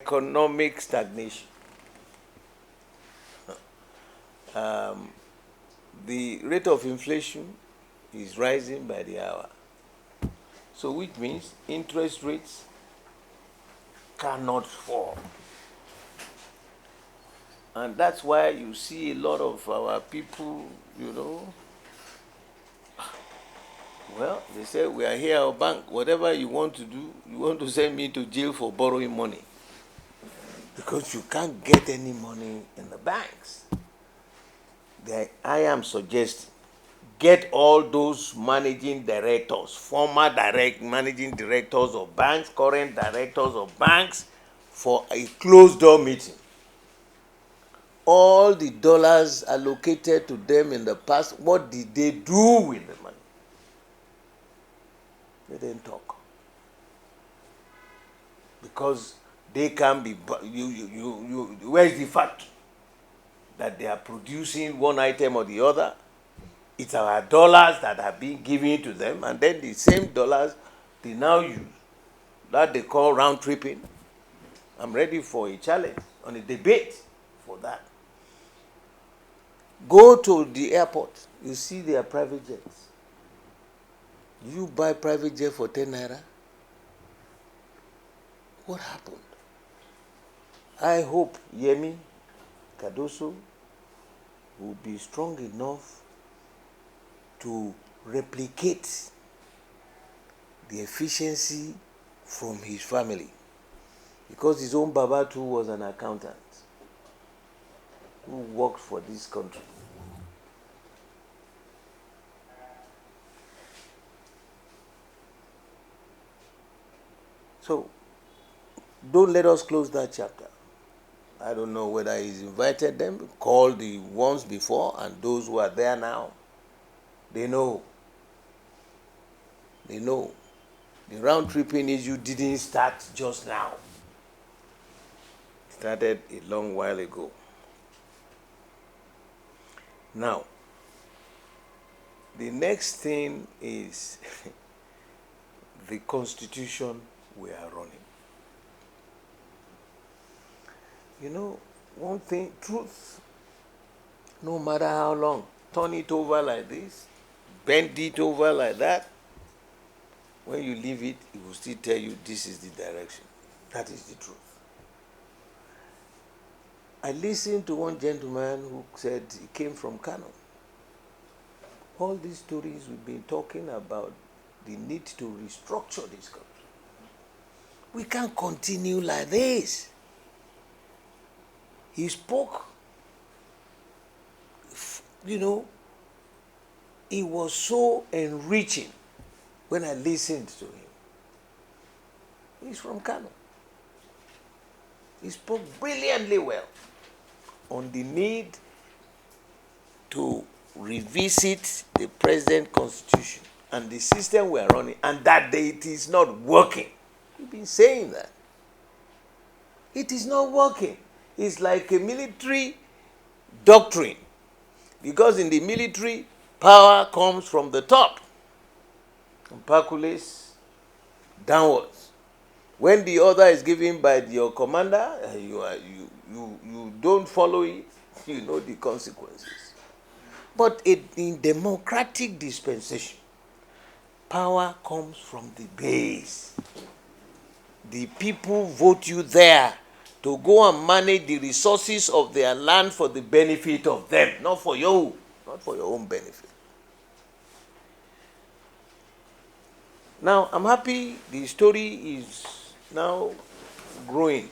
economic stagnation. The rate of inflation is rising by the hour. So which means interest rates cannot fall. And that's why you see a lot of our people, well, they say, we are here at bank. Whatever you want to do, you want to send me to jail for borrowing money. Because you can't get any money in the banks. I am suggesting, get all those managing directors, former managing directors of banks, current directors of banks, for a closed door meeting. All the dollars allocated to them in the past, what did they do with the money? They didn't talk. Because they can be, where is the fact that they are producing one item or the other? It's our dollars that are being given to them, and then the same dollars they now use, that they call round tripping. I'm ready for a challenge on a debate for that. Go to the airport, you see their private jets. You buy private jet for 10 naira? What happened? I hope Yemi Cardoso will be strong enough to replicate the efficiency from his family, because his own Baba too was an accountant who worked for this country. So don't let us close that chapter. I don't know whether he's invited them, called the ones before, and those who are there now. They know. They know. The round tripping issue didn't start just now. It started a long while ago. Now, the next thing is the constitution we are running. You know, one thing, truth, no matter how long, turn it over like this, bend it over like that, when you leave it, it will still tell you this is the direction. That is the truth. I listened to one gentleman who said he came from Kano. All these stories we've been talking about, the need to restructure this country. We can't continue like this. He spoke, it was so enriching when I listened to him. He's from Kano. He spoke brilliantly well on the need to revisit the present constitution and the system we are running, and that it is not working. We've been saying that. It is not working. It's like a military doctrine, because in the military, power comes from the top and percolates downwards. When the order is given by your commander, you don't follow it, you know the consequences. But in democratic dispensation, power comes from the base. The people vote you there to go and manage the resources of their land for the benefit of them, not for your own benefit. Now, I'm happy the story is now growing.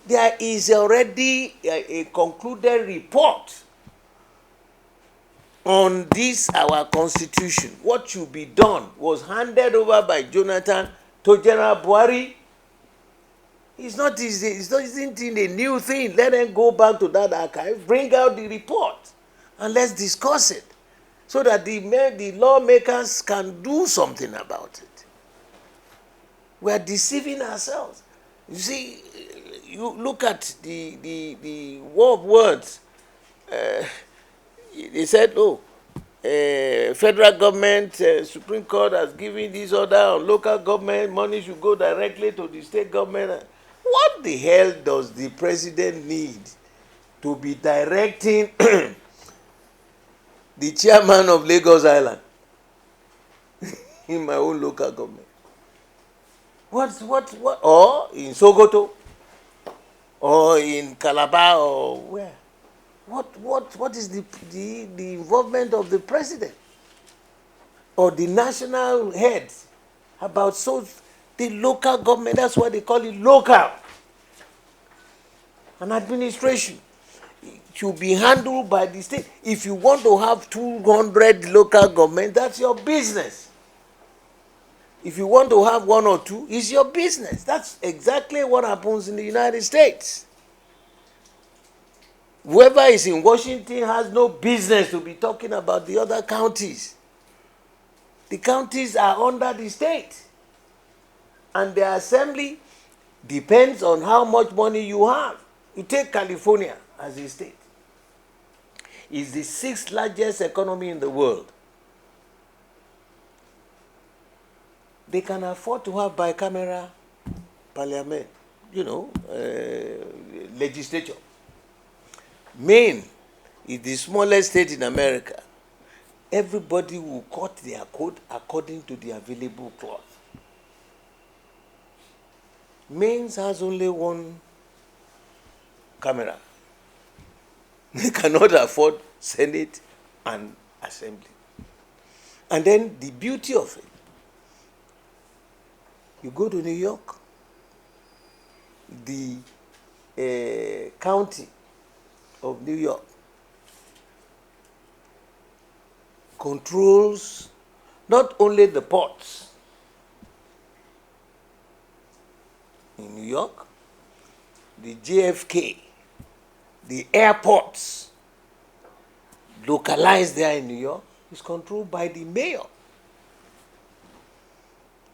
There is already a concluded report on this, our constitution. What should be done was handed over by Jonathan to General Buhari. Isn't a new thing. Let them go back to that archive, bring out the report, and let's discuss it, so that the lawmakers can do something about it. We are deceiving ourselves. You see, you look at the war of words. They said, federal government, Supreme Court has given this order on local government, money should go directly to the state government. What the hell does the president need to be directing the chairman of Lagos Island in my own local government? What? Or in Sokoto? Or in Calabar? Or where? What is the involvement of the president or the national heads about the local government? That's why they call it local. An administration should be handled by the state. If you want to have 200 local government, that's your business. If you want to have one or two, it's your business. That's exactly what happens in the United States. Whoever is in Washington has no business to be talking about the other counties. The counties are under the state. And the assembly depends on how much money you have. You take California as a state. It's the 6th largest economy in the world. They can afford to have bicameral parliament, legislature. Maine is the smallest state in America. Everybody will cut their coat according to the available cloth. Maine has only one camera. They cannot afford Senate and Assembly. And then the beauty of it, you go to New York, the county of New York controls not only the ports in New York, the JFK, the airports localized there in New York is controlled by the mayor.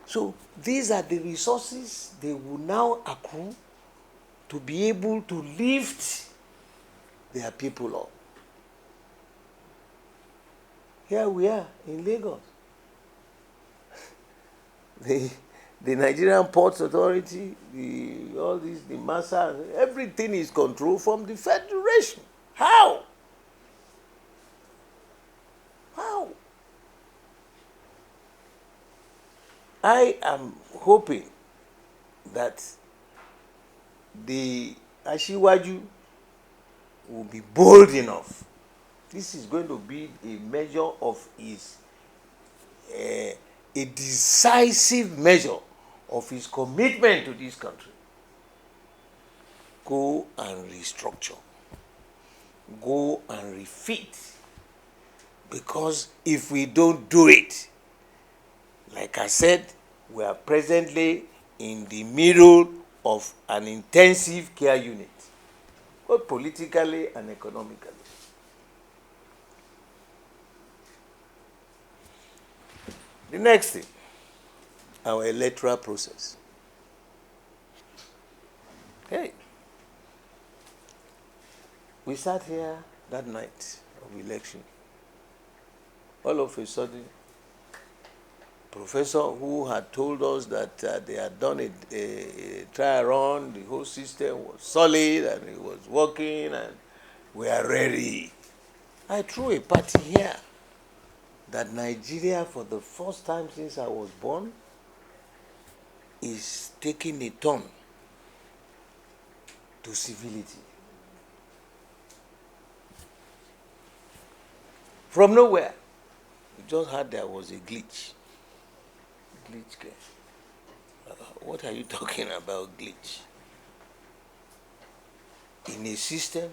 So these are the resources they will now accrue to be able to lift their people up. Here we are in Lagos. The Nigerian Ports Authority, the MASA, everything is controlled from the Federation. How? How? I am hoping that the Ashiwaju will be bold enough. This is going to be a measure of a decisive measure of his commitment to this country. Go and restructure. Go and refit. Because if we don't do it, like I said, we are presently in the middle of an intensive care unit, both politically and economically. The next thing, our electoral process. Hey, we sat here that night of election. All of a sudden, professor who had told us that they had done a trial run, the whole system was solid and it was working and we are ready. I threw a party here that Nigeria, for the first time since I was born, is taking a turn to civility. From nowhere, we just heard there was a glitch. What are you talking about, glitch? In a system,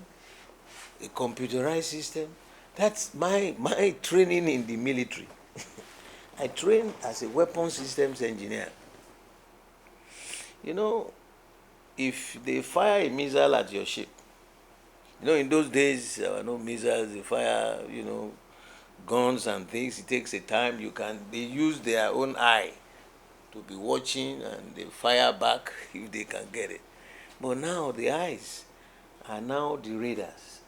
a computerized system. That's my training in the military. I trained as a weapons systems engineer. If they fire a missile at your ship, in those days there were no missiles, they fire, guns and things. It takes a time. They use their own eye to be watching and they fire back if they can get it. But now the eyes are now the radars.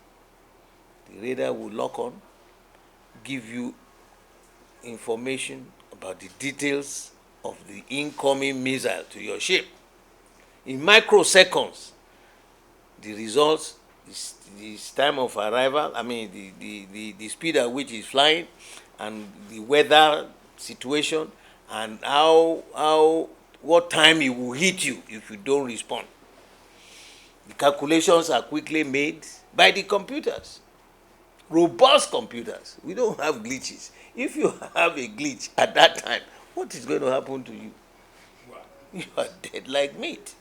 The radar will lock on, give you information about the details of the incoming missile to your ship. in microseconds, the results, his time of arrival, I mean the speed at which he's flying, and the weather situation, and what time he will hit you if you don't respond. The calculations are quickly made by the computers, robust computers. We don't have glitches. If you have a glitch at that time, what is going to happen to you? You are dead like meat.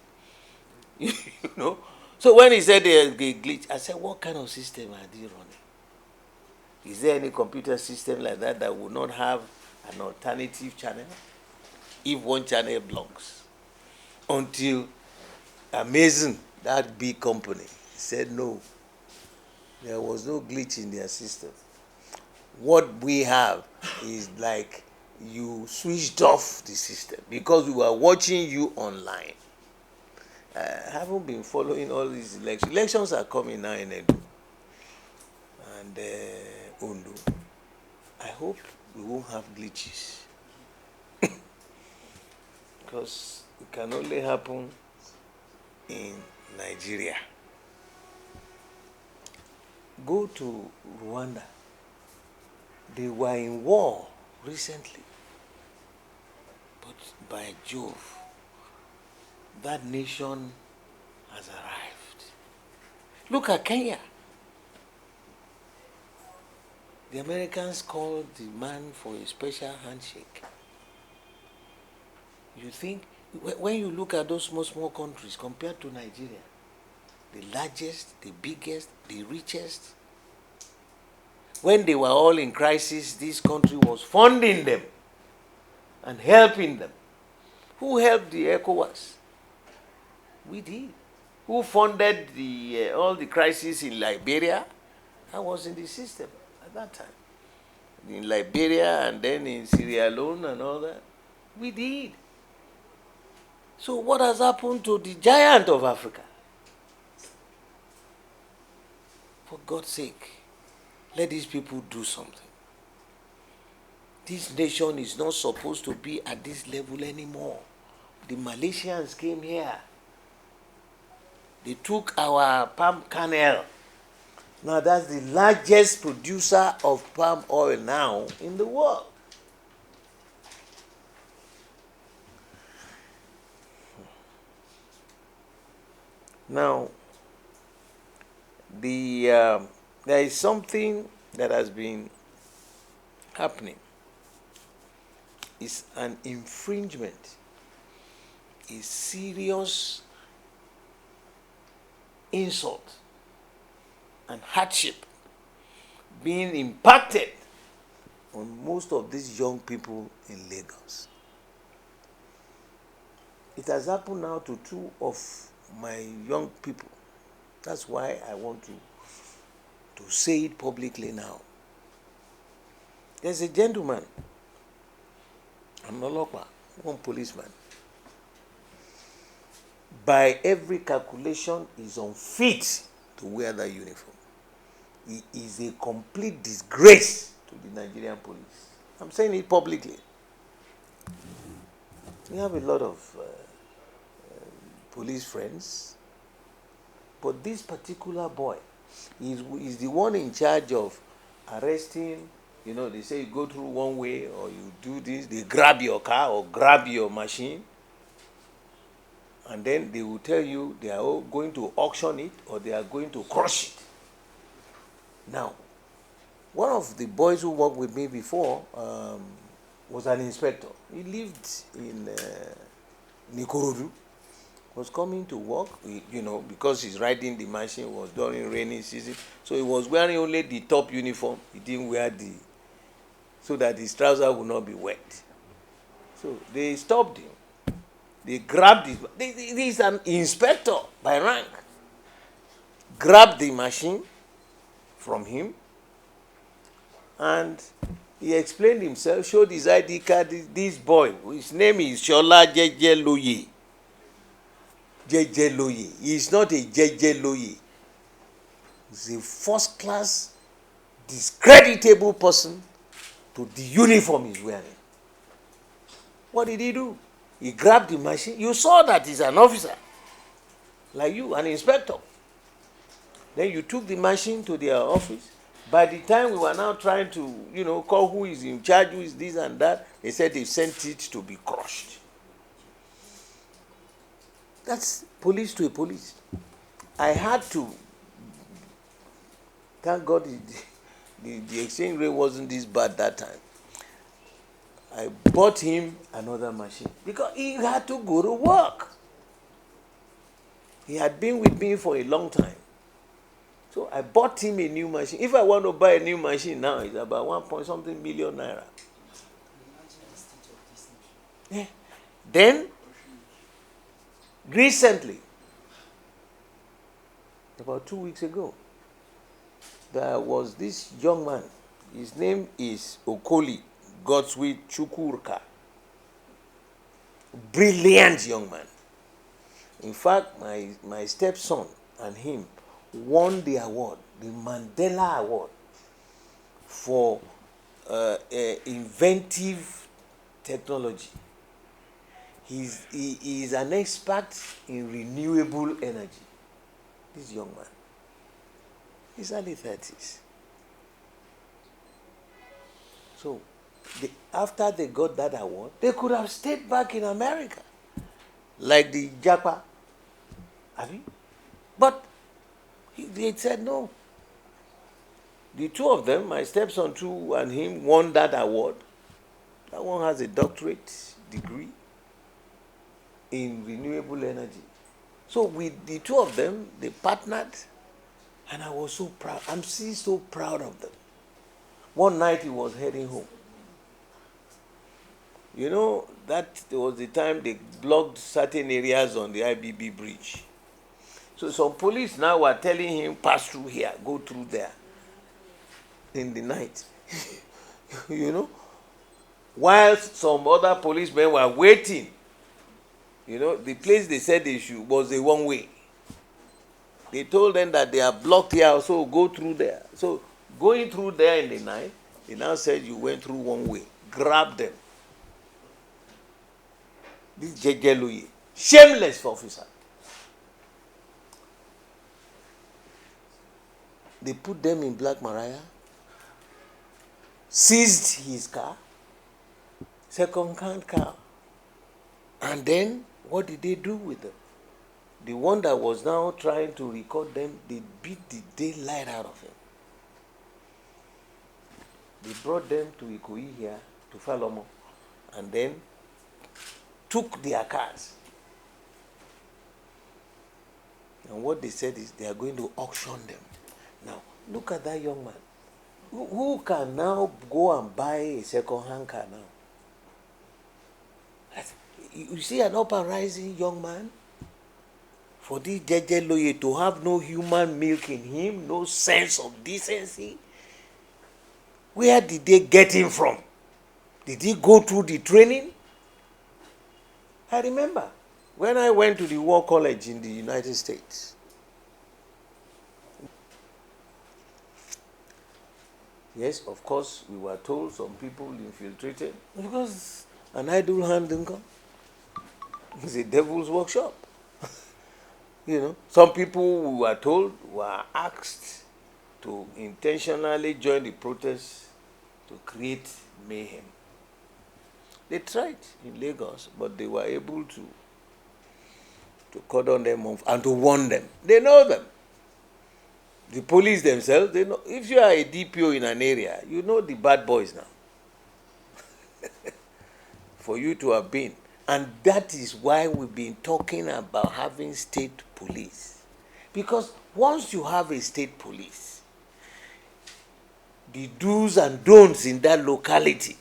You know. So when he said there's a glitch, I said, what kind of system are they running? Is there any computer system like that will not have an alternative channel if one channel blocks? Until Amazon, that big company, said no. There was no glitch in their system. What we have is like you switched off the system because we were watching you online. I haven't been following all these elections. Elections are coming now in Edo and Ondo. I hope we won't have glitches because it can only happen in Nigeria. Go to Rwanda. They were in war recently. But by Jove, that nation has arrived. Look at Kenya. The Americans called the man for a special handshake. You think, when you look at those small countries compared to Nigeria, the largest, the biggest, the richest, when they were all in crisis, this country was funding them and helping them. Who helped the ECOWAS? We did. Who funded all the crises in Liberia? I was in the system at that time. In Liberia and then in Sierra Leone and all that. We did. So what has happened to the giant of Africa? For God's sake, let these people do something. This nation is not supposed to be at this level anymore. The Malaysians came here. They took our palm kernel. Now that's the largest producer of palm oil now in the world. Now, there is something that has been happening. It's an infringement, a serious insult and hardship being impacted on most of these young people in Lagos. It has happened now to two of my young people. That's why I want to say it publicly now. There's a gentleman, Anolokwa, one policeman. By every calculation, is unfit to wear that uniform. He is a complete disgrace to the Nigerian police. I'm saying it publicly. We have a lot of police friends, but this particular boy is the one in charge of arresting. You know, they say you go through one way or you do this, they grab your car or grab your machine, and then they will tell you they are going to auction it or they are going to crush it. Now, one of the boys who worked with me before was an inspector. He lived in Nikorodu. Was coming to work, you know, because he's riding the machine, was during rainy season, so he was wearing only the top uniform. He didn't wear so that his trousers would not be wet. So they stopped him. They grabbed his. He's an inspector by rank. Grabbed the machine from him, and he explained himself, showed his ID card. This boy, his name is Shola Jejeloye. Jejeloye. He is not a Jejeloye. He's a first-class, discreditable person to the uniform he's wearing. What did he do? He grabbed the machine. You saw that he's an officer. like you, an inspector. Then you took the machine to their office. By the time we were now trying to, call who is in charge, who is this and that, they said they sent it to be crushed. That's police to a police. I had to, thank God the exchange rate wasn't this bad that time. I bought him another machine because he had to go to work. He had been with me for a long time. So I bought him a new machine. If I want to buy a new machine now, it's about 1 point something million naira. Yeah. Then, recently, about 2 weeks ago, there was this young man. His name is Okoli Godswill Chukwurka. Brilliant young man. In fact, my stepson and him won the award, the Mandela Award, for inventive technology. He is an expert in renewable energy. This young man. He's early 30s. So, after they got that award, they could have stayed back in America, like the Japa. But they said no. The two of them, my stepson too and him, won that award. That one has a doctorate degree in renewable energy. So with the two of them, they partnered, and I was so proud. I'm still so proud of them. One night he was heading home. That was the time they blocked certain areas on the IBB bridge. So some police now were telling him, pass through here, go through there in the night. While some other policemen were waiting. The place they said they should was a one-way. They told them that they are blocked here, so go through there. So going through there in the night, they now said you went through one way. Grab them. This Jejeloye, shameless officer. They put them in Black Maria, seized his car, second-hand car. And then, what did they do with them? The one that was now trying to record them, they beat the daylight out of him. They brought them to Ikoyi here, to Falomo, and then took their cars. And what they said is they are going to auction them. Now, look at that young man. Who can now go and buy a second-hand car now? You see an up and rising young man? For this Jejeloye to have no human milk in him, no sense of decency. Where did they get him from? Did he go through the training? I remember when I went to the War College in the United States. Yes, of course, we were told some people infiltrated because an idle hand income. It's a devil's workshop. Some people we were told were asked to intentionally join the protests to create mayhem. They tried in Lagos, but they were able to cordon them off and to warn them. They know them. The police themselves, they know. If you are a DPO in an area, you know the bad boys now. For you to have been. And that is why we've been talking about having state police. Because once you have a state police, the do's and don'ts in that locality,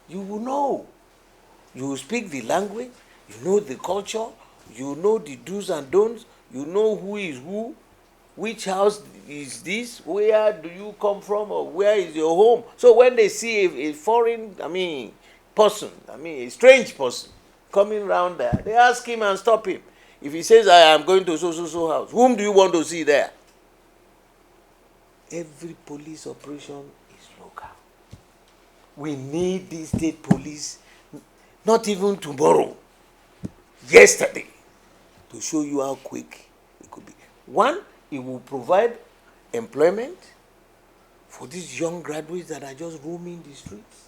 you will know. You will speak the language, you know the culture, you know the do's and don'ts, you know who is who, which house is this, where do you come from, or where is your home. So when they see a foreign, person, a strange person coming around there, they ask him and stop him. If he says, I am going to so house, whom do you want to see there? Every police operation is local. We need the state police, not even tomorrow, yesterday. to show you how quick it could be. One, it will provide employment for these young graduates that are just roaming the streets.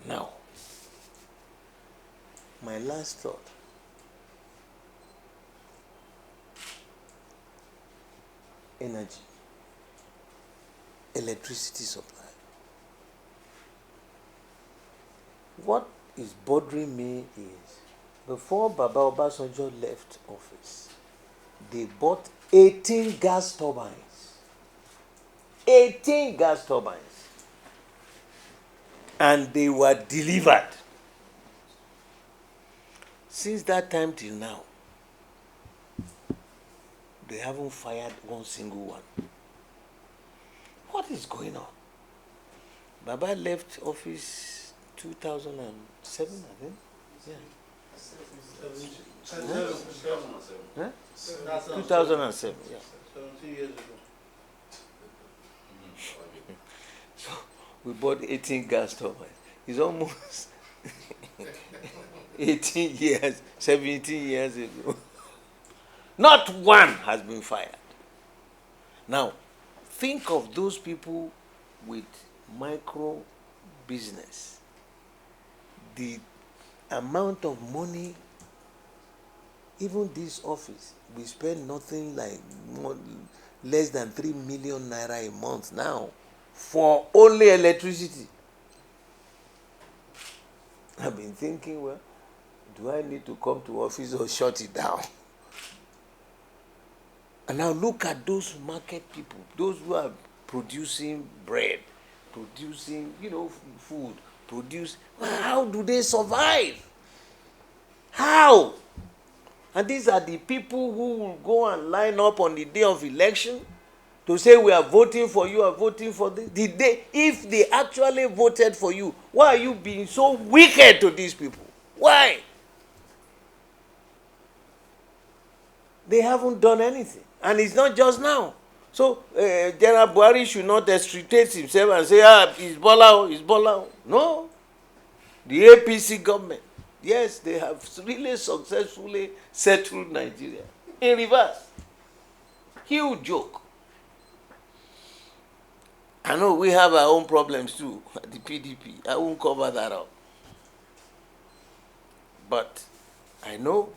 Now, my last thought. Energy, electricity supply. What is bothering me is, before Baba Obasanjo left office, they bought 18 gas turbines. 18 gas turbines. And they were delivered. Since that time till now, they haven't fired one single one. What is going on? Baba left office 2007, I think. Yeah. 2007, yeah. 17 years ago. So we bought 18 gas turbines. It's almost 18 years, 17 years ago. Not one has been fired. Now, think of those people with micro business. The amount of money, even this office, we spend nothing like less than 3 million naira a month now for only electricity. I've been thinking, well, do I need to come to office or shut it down? And now look at those market people, those who are producing bread, producing, food, how do they survive? How? And these are the people who will go and line up on the day of election to say, we are voting for you, are voting for this. If they actually voted for you, why are you being so wicked to these people? Why? They haven't done anything. And it's not just now. So General Buhari should not extricate himself and say, it's Bola, it's Bola. No. The APC government, yes, they have really successfully settled Nigeria. In reverse. Huge joke. I know we have our own problems too at the PDP. I won't cover that up. But I know,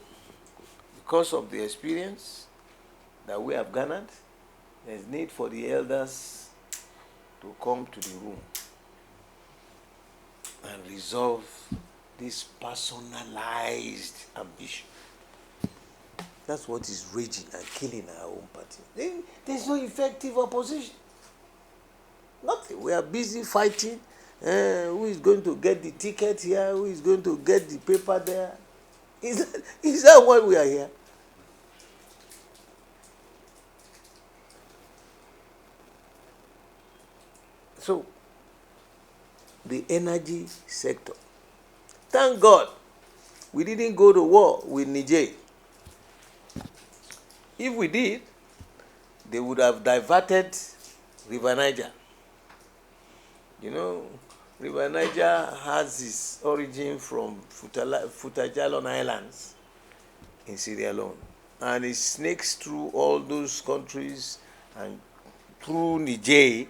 because of the experience that we have garnered, there's need for the elders to come to the room and resolve this personalized ambition. That's what is raging and killing our own party. There's no effective opposition. Nothing. We are busy fighting. Who is going to get the ticket here? Who is going to get the paper there? Is that why we are here? So, the energy sector. Thank God we didn't go to war with Niger. If we did, they would have diverted River Niger. River Niger has its origin from Futajalon Islands in Sierra Leone. And it snakes through all those countries and through Niger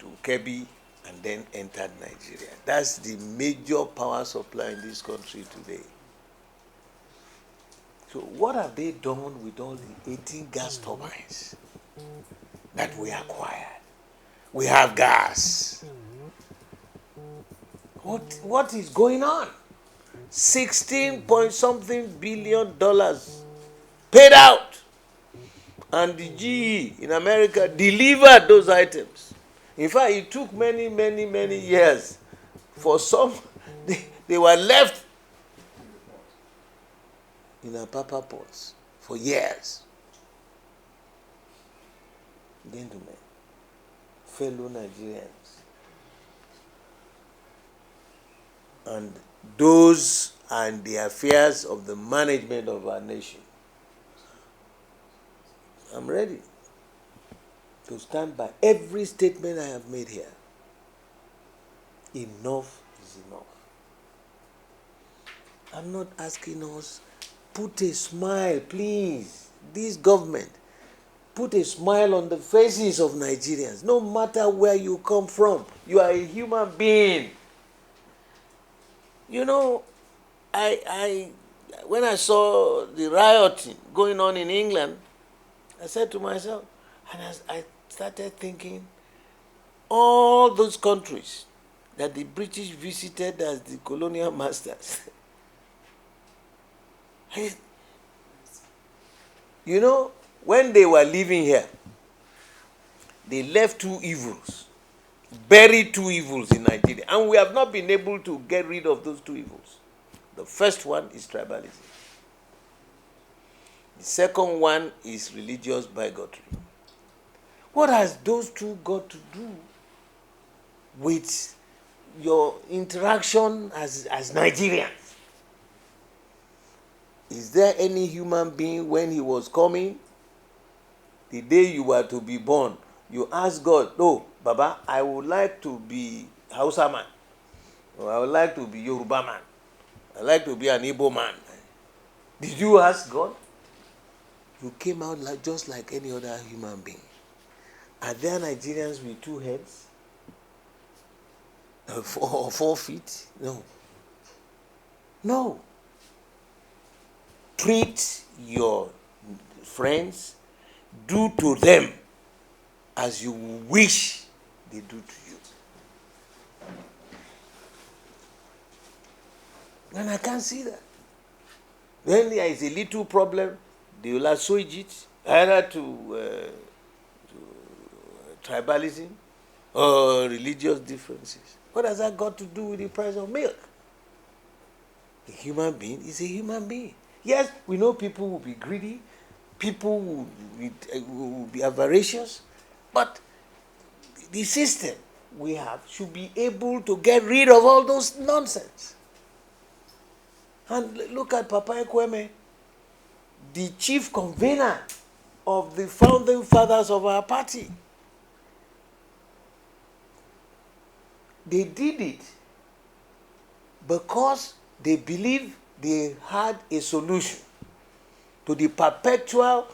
to Kebbi and then entered Nigeria. That's the major power supply in this country today. So what have they done with all the 18 gas turbines that we acquired? We have gas. What is going on? 16 point something billion dollars paid out. And the GE in America delivered those items. In fact, it took many, many, many years for some. They were left in a papa pots for years. Gentlemen, fellow Nigerians, and those and the affairs of the management of our nation, I'm ready to stand by every statement I have made here. Enough is enough. I'm not asking us, put a smile, please. This government, put a smile on the faces of Nigerians. No matter where you come from, you are a human being. You know, when I saw the rioting going on in England, I said to myself, and I started thinking, all those countries that the British visited as the colonial masters, you know, when they were living here, they left two evils, buried two evils in Nigeria, and we have not been able to get rid of those two evils. The first one is tribalism. The second one is religious bigotry. What has those two got to do with your interaction as Nigerians? Is there any human being when he was coming, the day you were to be born, you ask God, "No, Baba, I would like to be Hausa man, or I would like to be Yoruba man, I'd like to be an Igbo man"? Did you ask God? You came out just like any other human being. Are there Nigerians with two heads? Or 4 feet? No. No. Treat your friends, do to them as you wish they do to you. And I can't see that. When there is a little problem, they will assuage it either to tribalism or religious differences. What has that got to do with the price of milk? A human being is a human being. Yes, we know people will be greedy, people will be avaricious, but the system we have should be able to get rid of all those nonsense. And look at Papa Ekweme, the chief convener of the founding fathers of our party. They did it because they believed they had a solution to the perpetual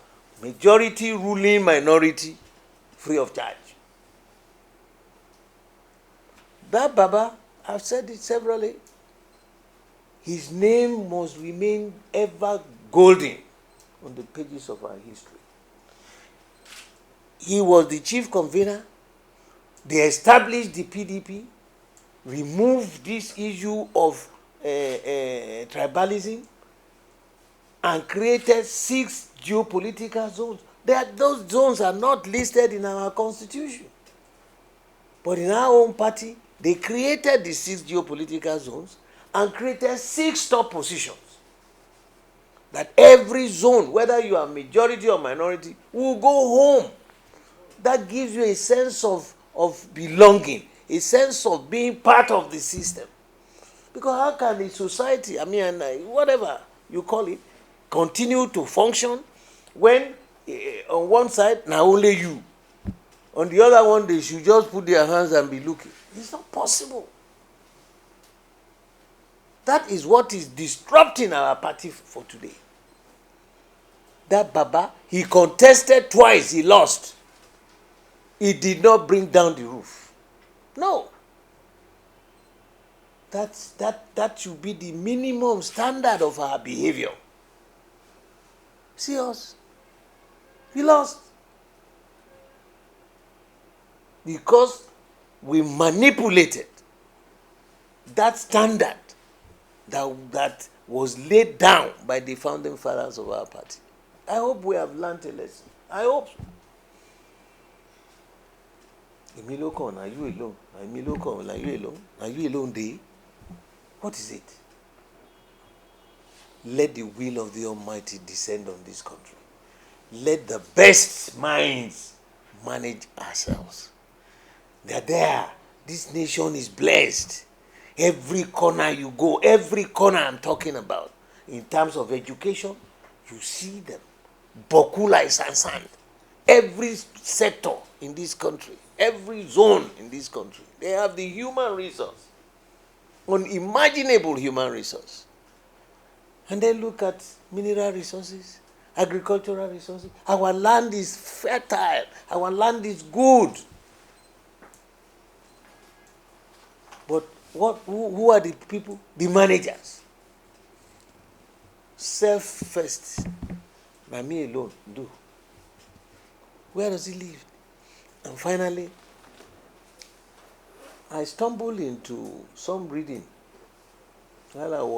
majority ruling minority free of charge. That Baba, I've said it severally, his name must remain ever golden on the pages of our history. He was the chief convener. They established the PDP, removed this issue of tribalism, and created 6 geopolitical zones. Those zones are not listed in our constitution. But in our own party, they created the 6 geopolitical zones and created 6 top positions. That every zone, whether you are majority or minority, will go home. That gives you a sense of belonging, a sense of being part of the system. Because how can a society, whatever you call it, continue to function when on one side, now only you. On the other one, they should just put their hands and be looking. It's not possible. That is what is disrupting our party for today. That Baba, he contested twice, he lost. He did not bring down the roof. No. That should be the minimum standard of our behavior. See us. We lost. Because we manipulated that standard that was laid down by the founding fathers of our party. I hope we have learned a lesson. I hope so. Emilokon, are you alone? Emilokon, are you alone? Are you alone there? What is it? Let the will of the Almighty descend on this country. Let the best minds manage ourselves. They're there. This nation is blessed. Every corner you go, every corner I'm talking about, in terms of education, you see them. Bokula is sand. every sector in this country, every zone in this country. They have the human resource, unimaginable human resource. And then look at mineral resources, agricultural resources. Our land is fertile. Our land is good. But who are the people? The managers. Self first. By me alone, do. Where does he live? And finally, I stumbled into some reading while I was